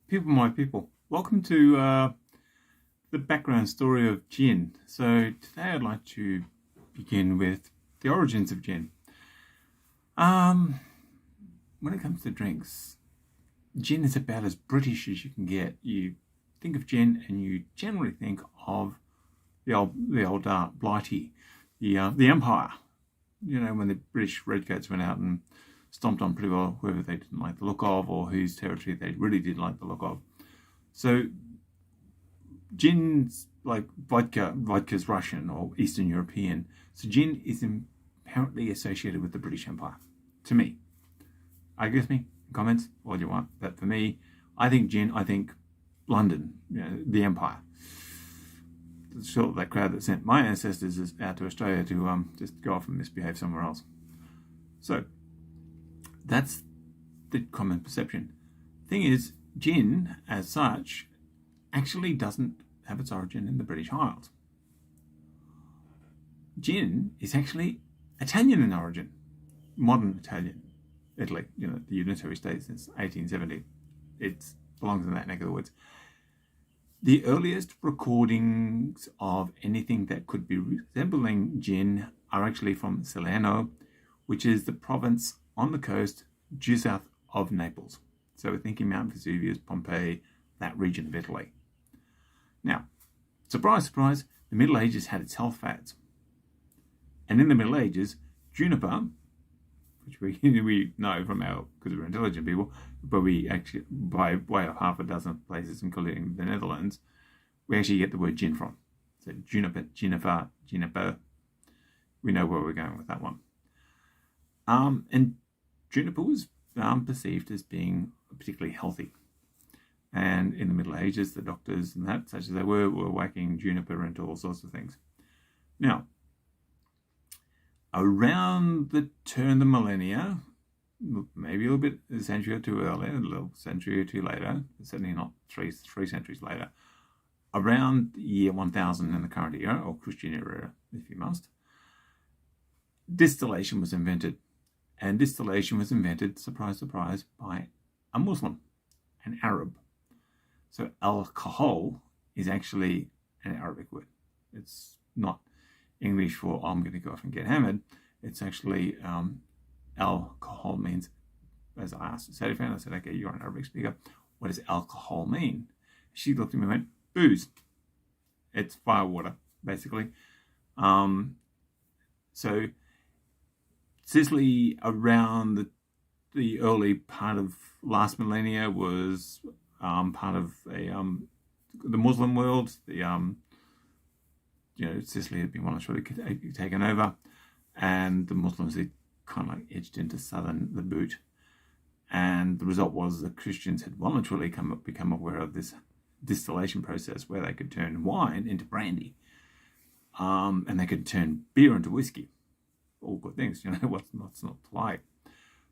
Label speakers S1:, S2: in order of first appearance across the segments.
S1: People, my people, welcome to the background story of gin. So today I'd like to begin with the origins of gin. When it comes to drinks, gin is about as British as you can get. You think of gin and you generally think of the old Blighty, the Empire. You know, when the British redcoats went out and stomped on pretty well whoever they didn't like the look of or whose territory they really did like the look of. So gin's like vodka. Vodka's Russian or Eastern European. So gin is inherently associated with the British Empire, to me. Argue with me in comments, all you want. But for me, I think gin, I think London, the Empire. Sort of that crowd that sent my ancestors out to Australia to just go off and misbehave somewhere else. So that's the common perception. Thing is, gin, as such, actually doesn't have its origin in the British Isles. Gin is actually Italian in origin, modern Italian, Italy, the unitary state since 1870. It belongs in that neck of the woods. The earliest recordings of anything that could be resembling gin are actually from Salerno, which is the province on the coast due south of Naples. So we're thinking Mount Vesuvius, Pompeii, that region of Italy. Now, surprise, surprise, the Middle Ages had its health fads. And in the Middle Ages, juniper, which we know from because we're intelligent people, but we actually, by way of half a dozen places, including the Netherlands, we actually get the word gin from. So juniper, juniper. We know where we're going with that one. And juniper was perceived as being particularly healthy. And in the Middle Ages, the doctors and that, such as they were whacking juniper into all sorts of things. Now, around the turn of the millennia, maybe a little bit a century or two earlier, a little century or two later, certainly not three centuries later, around the year 1000 in the current era, or Christian era, if you must, distillation was invented. And distillation was invented, surprise, surprise, by a Muslim, an Arab. So alcohol is actually an Arabic word. It's not English for I'm going to go off and get hammered. It's actually alcohol means, as I asked Sadie, I said, okay, you're an Arabic speaker. What does alcohol mean? She looked at me and went, booze. It's firewater, basically. So Sicily around the early part of last millennia was part of the Muslim world. Sicily had been once really taken over, and the Muslims had kind of like edged into the boot. And the result was that Christians had voluntarily become aware of this distillation process where they could turn wine into brandy, and they could turn beer into whiskey. All good things, what's not to like.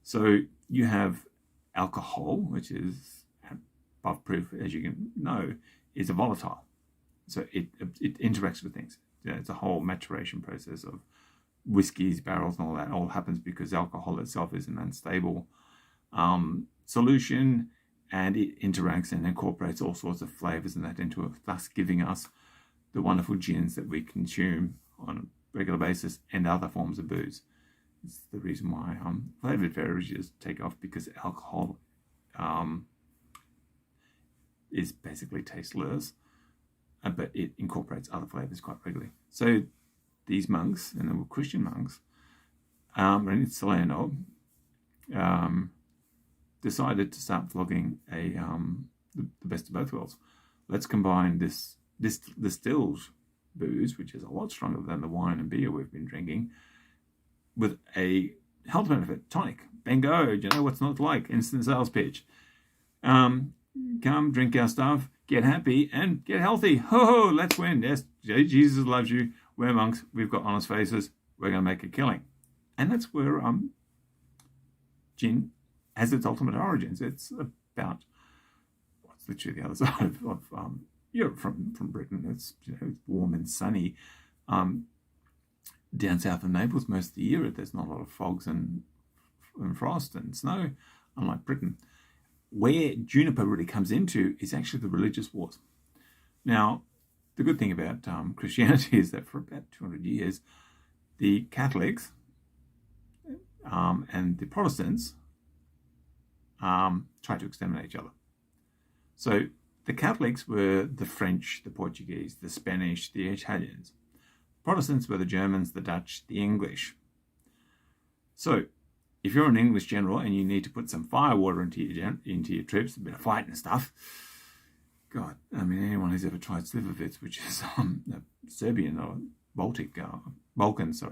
S1: So you have alcohol, which is above proof, as you can know, is a volatile. So it interacts with things. It's a whole maturation process of whiskies, barrels, and all that. All happens because alcohol itself is an unstable solution, and it interacts and incorporates all sorts of flavors and that into it, thus giving us the wonderful gins that we consume on a regular basis and other forms of booze. It's the reason why flavored beverages take off, because alcohol is basically tasteless, but it incorporates other flavors quite regularly. So these monks, and they were Christian monks, in Salerno, decided to start flogging the best of both worlds. Let's combine this distilled booze, which is a lot stronger than the wine and beer we've been drinking, with a health benefit, tonic. Bingo, you know what's not like, instant sales pitch. Come, drink our stuff, get happy, and get healthy. Ho, let's win. Yes, Jesus loves you. We're monks. We've got honest faces. We're going to make a killing. And that's where gin has its ultimate origins. It's about what's literally the other side of Europe from Britain. It's warm and sunny. Down south of Naples, most of the year, there's not a lot of fogs and frost and snow, unlike Britain. where juniper really comes into is actually the religious wars. Now, the good thing about Christianity is that for about 200 years, the Catholics and the Protestants tried to exterminate each other. So the Catholics were the French, the Portuguese, the Spanish, the Italians. Protestants were the Germans, the Dutch, the English. So if you're an English general and you need to put some firewater into your troops, a bit of fight and stuff, God, I mean, anyone who's ever tried Slivovitz, which is Serbian or Baltic, Balkans,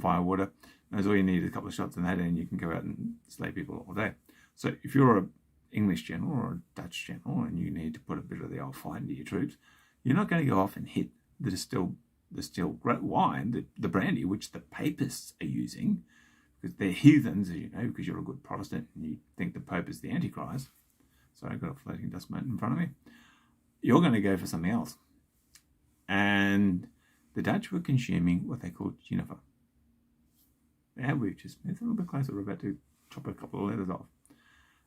S1: firewater, knows all you need is a couple of shots in that and you can go out and slay people all day. So if you're an English general or a Dutch general and you need to put a bit of the old fight into your troops, you're not going to go off and hit the distilled wine, the brandy, which the papists are using, because they're heathens, as you know, because you're a good Protestant and you think the Pope is the Antichrist. So I've got a floating dust mote in front of me. You're going to go for something else. And the Dutch were consuming what they called juniper. Yeah, we just moved a little bit closer. We're about to chop a couple of letters off.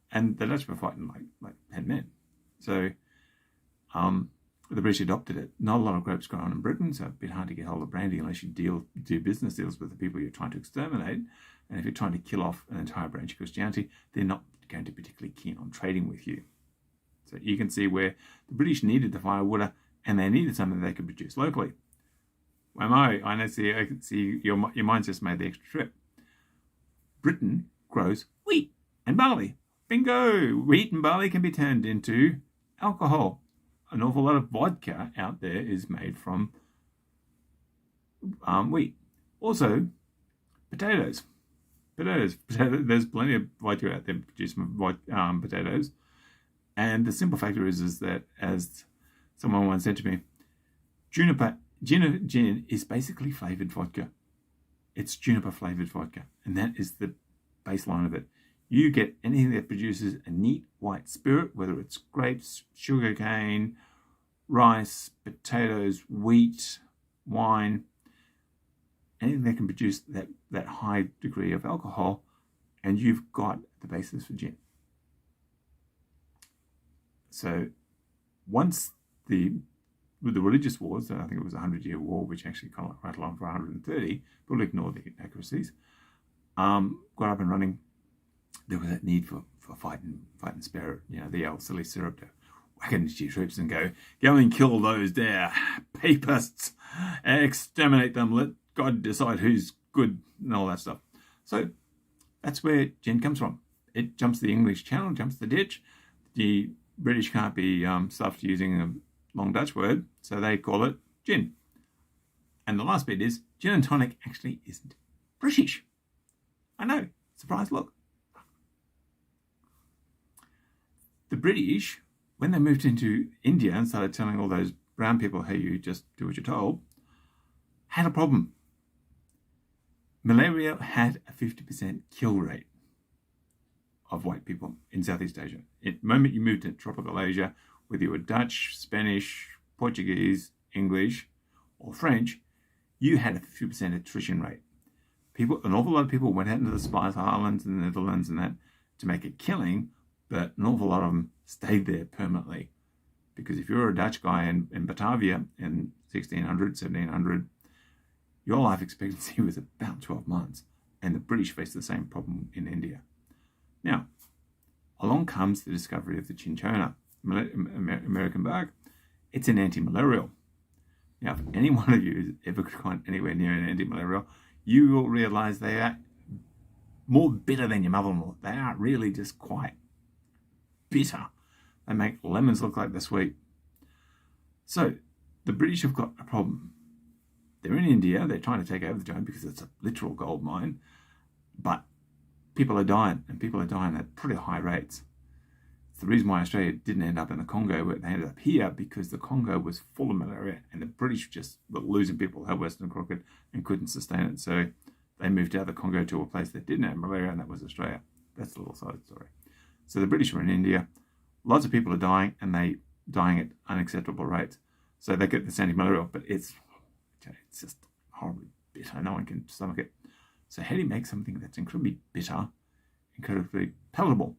S1: And the Dutch were fighting like 10 men. So the British adopted it. Not a lot of grapes grown in Britain, so a bit hard to get hold of brandy unless you do business deals with the people you're trying to exterminate. And if you're trying to kill off an entire branch of Christianity, they're not going to be particularly keen on trading with you. So you can see where the British needed the firewater and they needed something they could produce locally. I can see your mind's just made the extra trip. Britain grows wheat and barley. Bingo! Wheat and barley can be turned into alcohol. An awful lot of vodka out there is made from wheat. Also, potatoes. There's plenty of vodka out there produced from potatoes. And the simple factor is that, as someone once said to me, gin is basically flavoured vodka. It's juniper flavoured vodka. And that is the baseline of it. You get anything that produces a neat white spirit, whether it's grapes, sugarcane, rice, potatoes, wheat, wine, anything that can produce that high degree of alcohol, and you've got the basis for gin. So once with the religious wars, I think it was a 100-year war, which actually kind of rattled on for 130, people ignore the inaccuracies, got up and running, there was that need for fighting spirit, the old silly syrup to whack it into your troops and go and kill those there papists, exterminate them, let God decide who's good and all that stuff. So that's where gin comes from. It jumps the English Channel, jumps the ditch. The British can't be stuffed using a long Dutch word, so they call it gin. And the last bit is gin and tonic actually isn't British. I know, surprise look. The British, when they moved into India and started telling all those brown people, hey, you just do what you're told, had a problem. Malaria had a 50% kill rate of white people in Southeast Asia. The moment you moved to tropical Asia, whether you were Dutch, Spanish, Portuguese, English, or French, you had a 50% attrition rate. An awful lot of people went out into the Spice Islands and the Netherlands and that to make a killing, but an awful lot of them stayed there permanently. Because if you're a Dutch guy in Batavia in 1600, 1700, your life expectancy was about 12 months. And the British faced the same problem in India. Now, along comes the discovery of the cinchona, American bark. It's an anti-malarial. Now, if any one of you has ever gone anywhere near an anti-malarial, you will realize they are more bitter than your mother-in-law. They are really just quite bitter. They make lemons look like they're sweet. So the British have got a problem. They're in India. They're trying to take over the joint because it's a literal gold mine. But people are dying, and people are dying at pretty high rates. It's the reason why Australia didn't end up in the Congo, but they ended up here because the Congo was full of malaria, and the British just were losing people, had Western crooked, and couldn't sustain it. So they moved out of the Congo to a place that didn't have malaria, and that was Australia. That's a little side story. So the British were in India. Lots of people are dying, and they dying at unacceptable rates. So they get this anti-malarial, but it's just horribly bitter. No one can stomach it. So how do you make something that's incredibly bitter, incredibly palatable?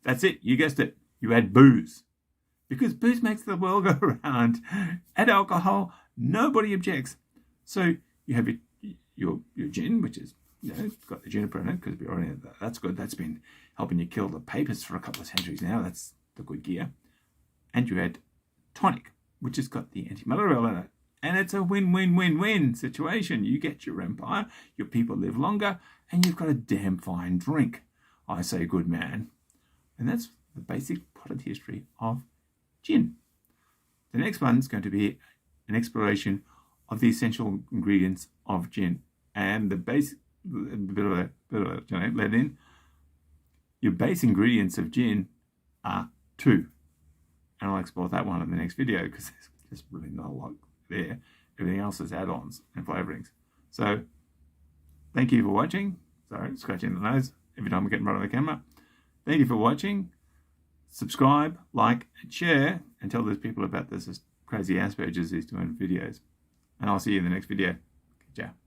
S1: That's it. You guessed it. You add booze. Because booze makes the world go round. Add alcohol, nobody objects. So you have your gin, which is, got the juniper in it, because we already that's good. That's been helping you kill the papists for a couple of centuries now. That's the good gear. And you add tonic, which has got the anti-malarial in it. And it's a win-win-win-win situation. You get your empire, your people live longer, and you've got a damn fine drink. I say good man. And that's the basic potted history of gin. The next one's going to be an exploration of the essential ingredients of gin. And the basic, a bit of a let in. Your base ingredients of gin are 2. And I'll explore that one in the next video because there's just really not a lot there. Everything else is add-ons and flavorings. So, thank you for watching. Sorry, scratching the nose every time I get in front of the camera. Thank you for watching. Subscribe, like, and share, and tell those people about this crazy Asperger's who's doing videos. And I'll see you in the next video. Ciao.